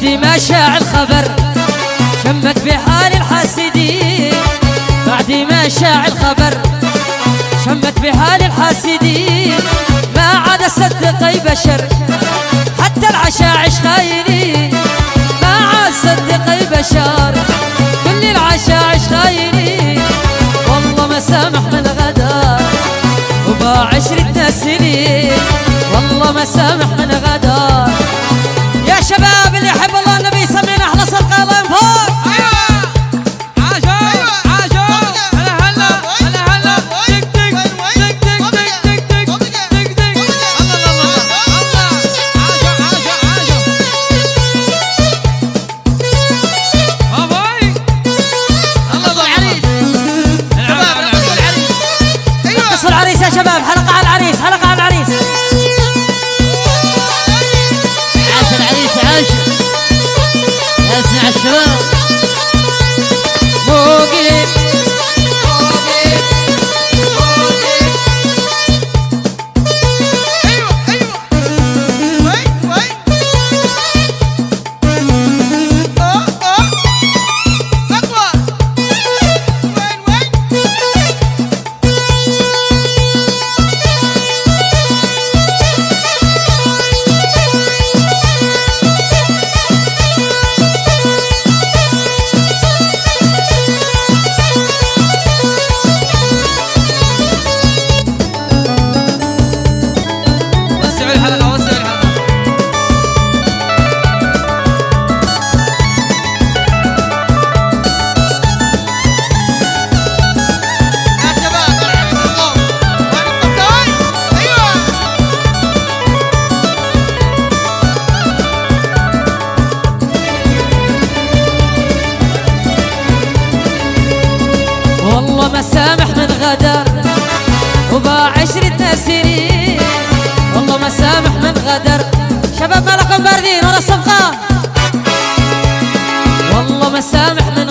ما شاع الخبر شمت بحال الحاسدين، بعد ما شاع الخبر شمت بحال الحاسدين، ما عاد صدقي بشر حتى العشاعش خاينين، ما عاد صدقي بشر كل العشاعش خاينين، والله ما سامح من غدر وباع 10 سنين، والله ما سامح من غدر. يا شباب اللي يحب الله النبي يسمينا احلى صدقه الله من فوق. العريس يا شباب، حلقة على العريس، حلقة على العريس. عاش العريس عاش، اسمع الشباب. موقف والله ما سامح من غدر وباع 10 سنين، والله ما سامح من غدر. شباب مالكم باردين ورا الصفقة، والله ما سامح من